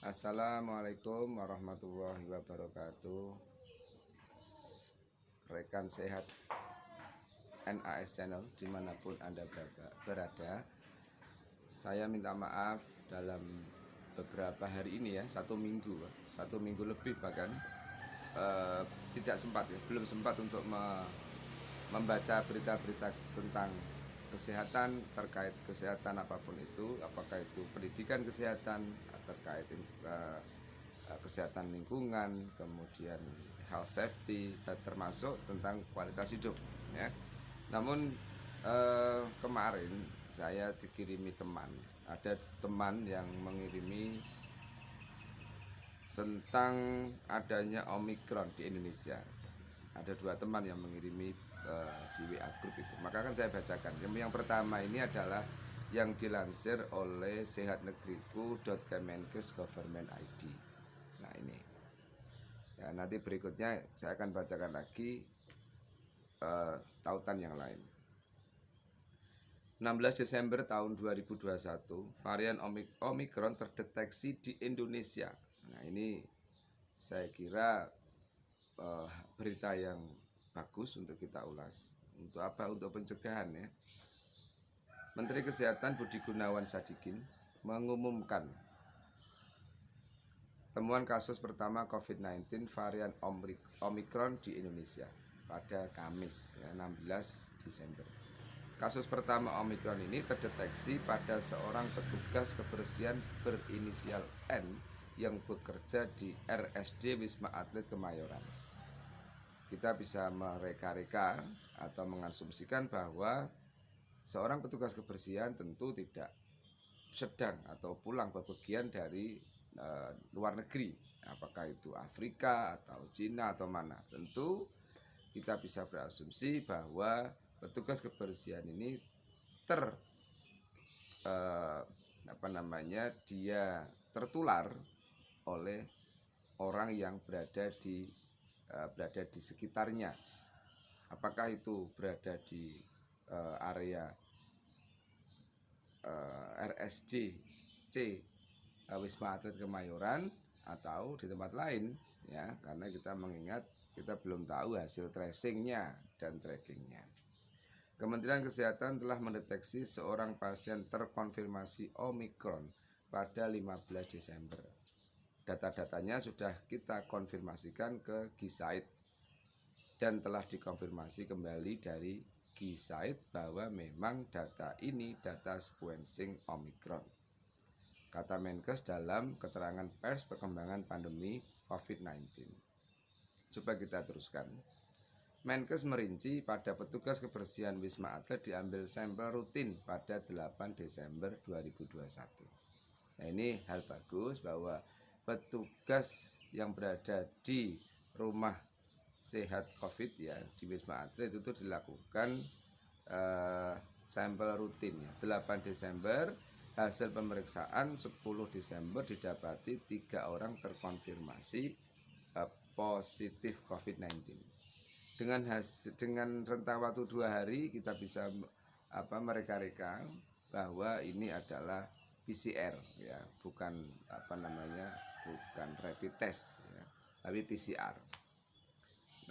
Assalamualaikum warahmatullahi wabarakatuh. Rekan sehat NAS Channel dimanapun Anda berada, saya minta maaf dalam beberapa hari ini ya, satu minggu lebih bahkan tidak sempat ya, belum sempat untuk membaca berita-berita tentang kesehatan, terkait kesehatan apapun itu, apakah itu pendidikan kesehatan, terkait kesehatan lingkungan, kemudian health safety, termasuk tentang kualitas hidup ya. Namun kemarin saya dikirimi teman, ada teman yang mengirimi tentang adanya Omikron di Indonesia. Ada dua teman yang mengirimi di WA group itu. Maka akan saya bacakan. Yang pertama ini adalah yang dilansir oleh sehatnegriku.kemenkes.government.id. Nah ini. Ya, nanti berikutnya saya akan bacakan lagi tautan yang lain. 16 Desember tahun 2021, varian Omikron terdeteksi di Indonesia. Nah ini saya kira berita yang bagus untuk kita ulas. Untuk apa? Untuk pencegahan ya. Menteri Kesehatan Budi Gunawan Sadikin mengumumkan temuan kasus pertama COVID-19 varian Omikron di Indonesia pada Kamis ya, 16 Desember. Kasus pertama Omikron ini terdeteksi pada seorang petugas kebersihan berinisial N yang bekerja di RSD Wisma Atlet Kemayoran. Kita bisa mereka-reka atau mengasumsikan bahwa seorang petugas kebersihan tentu tidak sedang atau pulang bepergian dari luar negeri, apakah itu Afrika atau Cina atau mana. Tentu kita bisa berasumsi bahwa petugas kebersihan ini dia tertular oleh orang yang berada di sekitarnya. Apakah itu berada di area RSDC Wisma Atlet Kemayoran atau di tempat lain ya, karena kita mengingat kita belum tahu hasil tracingnya dan trackingnya. Kementerian Kesehatan telah mendeteksi seorang pasien terkonfirmasi Omikron pada 15 Desember. Data-datanya sudah kita konfirmasikan ke Gisaid dan telah dikonfirmasi kembali dari Gisaid bahwa memang data ini data sequencing Omikron. Kata Menkes dalam keterangan pers perkembangan pandemi COVID-19. Coba kita teruskan. Menkes merinci pada petugas kebersihan Wisma Atlet diambil sampel rutin pada 8 Desember 2021. Nah ini hal bagus bahwa petugas yang berada di rumah sehat COVID ya di Wisma Atlet itu dilakukan sampel rutin ya. 8 Desember hasil pemeriksaan 10 Desember didapati 3 orang terkonfirmasi positif COVID-19. Dengan rentang waktu 2 hari kita bisa mereka-reka bahwa ini adalah PCR ya, bukan bukan rapid test ya, tapi PCR.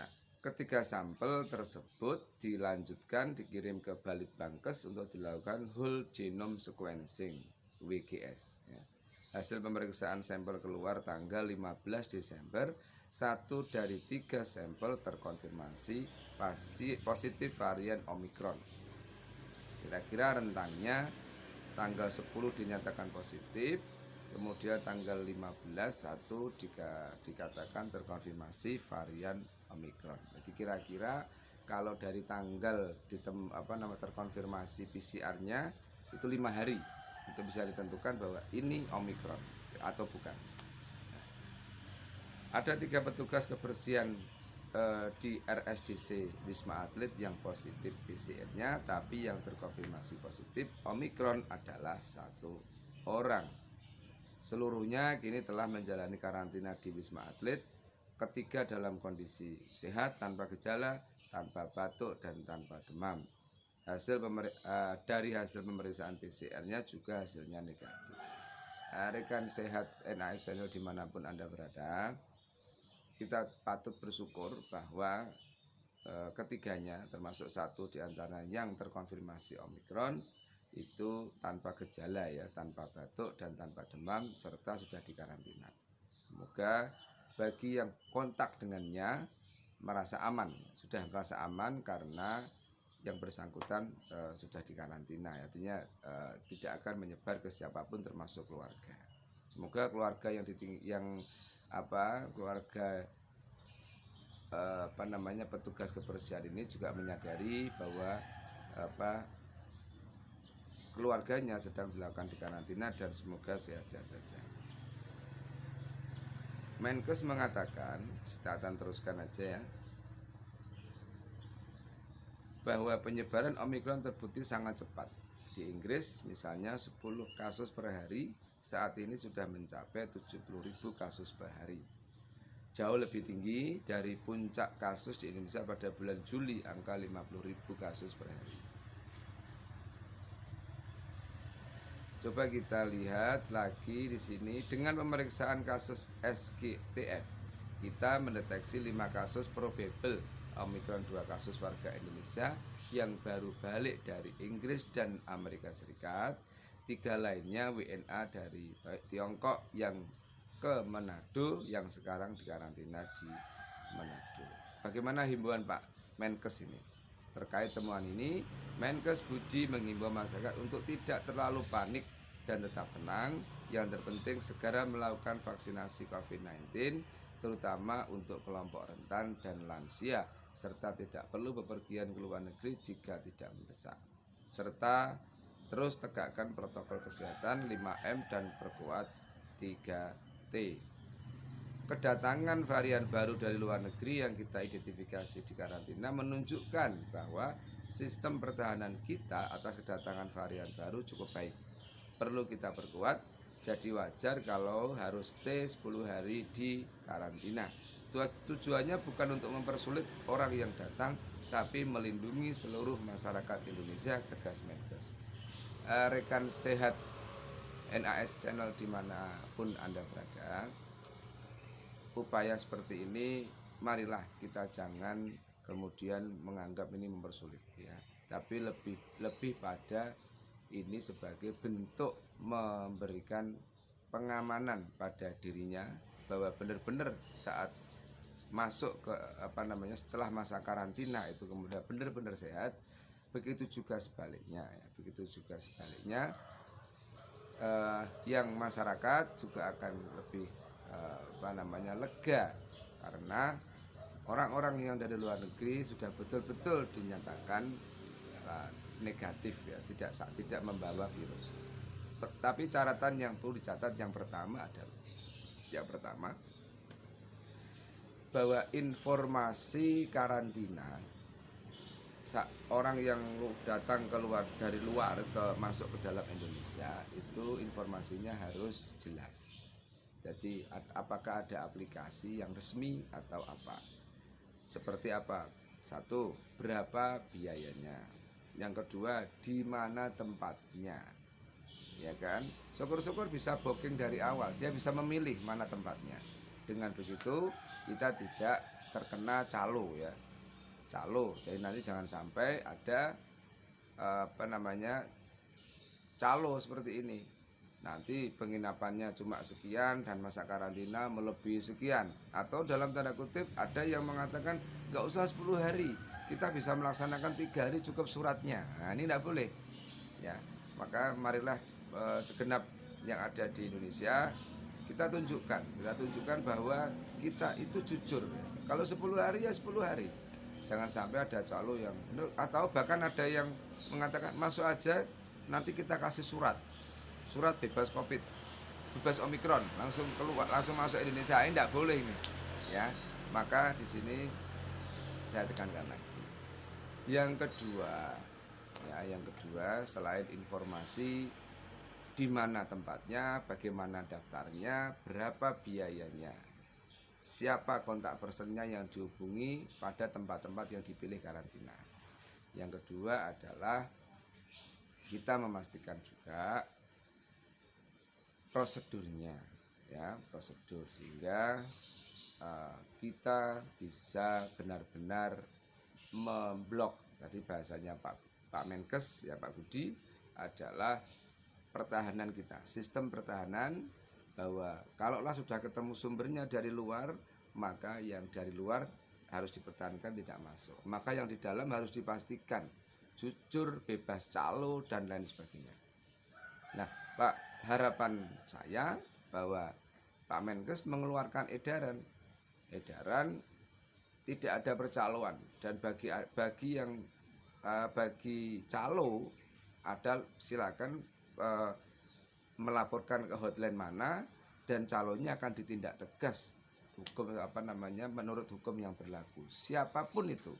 Nah, ketiga sampel tersebut dikirim ke Balitbangkes untuk dilakukan whole genome sequencing WGS ya. Hasil pemeriksaan sampel keluar tanggal 15 Desember. 1 dari 3 sampel terkonfirmasi positif varian Omikron. Kira-kira rentangnya tanggal 10 dinyatakan positif, kemudian tanggal 15 dikatakan terkonfirmasi varian Omikron. Jadi kira-kira kalau dari tanggal terkonfirmasi PCR-nya itu 5 hari itu bisa ditentukan bahwa ini Omikron atau bukan. Ada 3 petugas kebersihan di RSDC Wisma Atlet yang positif PCR-nya, tapi yang terkonfirmasi positif Omikron adalah 1 orang. Seluruhnya kini telah menjalani karantina di Wisma Atlet. Ketiga dalam kondisi sehat, tanpa gejala, tanpa batuk, dan tanpa demam. Dari hasil pemeriksaan PCR-nya juga hasilnya negatif. Rekan sehat NAS Channel dimanapun Anda berada, kita patut bersyukur bahwa ketiganya termasuk satu di antara yang terkonfirmasi Omikron itu tanpa gejala ya, tanpa batuk dan tanpa demam serta sudah dikarantina. Semoga bagi yang kontak dengannya sudah merasa aman karena yang bersangkutan sudah dikarantina, artinya tidak akan menyebar ke siapapun termasuk keluarga. Semoga keluarga petugas kebersihan ini juga menyadari bahwa keluarganya sedang dilakukan dikarantina dan semoga sehat-sehat saja. Menkes mengatakan, kita akan teruskan aja ya, bahwa penyebaran Omikron terbukti sangat cepat. Di Inggris misalnya 10 kasus per hari, saat ini sudah mencapai 70.000 kasus per hari. Jauh lebih tinggi dari puncak kasus di Indonesia pada bulan Juli, angka 50.000 kasus per hari. Coba kita lihat lagi di sini dengan pemeriksaan kasus SGTF. Kita mendeteksi 5 kasus probable Omikron, 2 kasus warga Indonesia yang baru balik dari Inggris dan Amerika Serikat, 3 lainnya WNA dari Tiongkok yang ke Manado yang sekarang dikarantina di Manado. Bagaimana himbauan Pak Menkes ini? Terkait temuan ini, Menkes Budi menghimbau masyarakat untuk tidak terlalu panik dan tetap tenang. Yang terpenting segera melakukan vaksinasi COVID-19, terutama untuk kelompok rentan dan lansia, serta tidak perlu bepergian ke luar negeri jika tidak mendesak. Serta terus tegakkan protokol kesehatan 5M dan perkuat 3T. Kedatangan varian baru dari luar negeri yang kita identifikasi di karantina menunjukkan bahwa sistem pertahanan kita atas kedatangan varian baru cukup baik. Perlu kita perkuat, jadi wajar kalau harus stay 10 hari di karantina. Tujuannya bukan untuk mempersulit orang yang datang, tapi melindungi seluruh masyarakat Indonesia, tegas Menkes. Rekan sehat NAS Channel dimanapun Anda berada, upaya seperti ini marilah kita jangan kemudian menganggap ini mempersulit ya, tapi lebih pada ini sebagai bentuk memberikan pengamanan pada dirinya bahwa benar-benar saat masuk ke setelah masa karantina itu kemudian benar-benar sehat. Begitu juga sebaliknya ya. Yang masyarakat juga akan lebih lega karena orang-orang yang dari luar negeri sudah betul-betul dinyatakan negatif ya, tidak membawa virus. Tapi catatan yang perlu dicatat yang pertama bahwa informasi karantina orang yang datang dari luar masuk ke dalam Indonesia itu informasinya harus jelas. Jadi apakah ada aplikasi yang resmi atau apa? Seperti apa? 1, berapa biayanya? Yang kedua, di mana tempatnya? Ya kan? Syukur-syukur bisa booking dari awal, dia bisa memilih mana tempatnya. Dengan begitu kita tidak terkena calo ya. Jadi nanti jangan sampai ada calo seperti ini. Nanti penginapannya cuma sekian dan masa karantina melebihi sekian. Atau dalam tanda kutip ada yang mengatakan nggak usah 10 hari, kita bisa melaksanakan 3 hari cukup suratnya. Nah ini tidak boleh ya. Maka marilah segenap yang ada di Indonesia kita tunjukkan bahwa kita itu jujur. Kalau 10 hari ya 10 hari. Jangan sampai ada calo yang atau bahkan ada yang mengatakan masuk aja nanti kita kasih surat bebas COVID, bebas Omikron, langsung masuk Indonesia. Ini tidak boleh ini ya. Maka di sini saya tekankan lagi. Yang kedua selain informasi di mana tempatnya, bagaimana daftarnya, berapa biayanya, siapa kontak personnya yang dihubungi pada tempat-tempat yang dipilih karantina. Yang kedua adalah kita memastikan juga prosedurnya, ya prosedur, sehingga kita bisa benar-benar memblok. Tadi bahasanya Pak Menkes, ya Pak Budi, adalah pertahanan kita, sistem pertahanan, bahwa kalaulah sudah ketemu sumbernya dari luar, maka yang dari luar harus dipertahankan, tidak masuk. Maka yang di dalam harus dipastikan jujur, bebas calo, dan lain sebagainya. Nah, Pak, harapan saya bahwa Pak Menkes mengeluarkan edaran tidak ada percaloan, dan bagi calo ada, silakan melaporkan ke hotline mana, dan calonnya akan ditindak tegas menurut hukum yang berlaku, siapapun itu.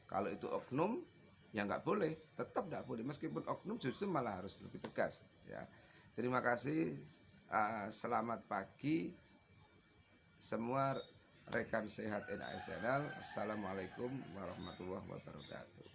Kalau itu oknum, ya nggak boleh, tetap nggak boleh, meskipun oknum justru malah harus lebih tegas, ya. Terima kasih. Selamat pagi semua rekan sehat NAS Channel. Assalamualaikum warahmatullahi wabarakatuh.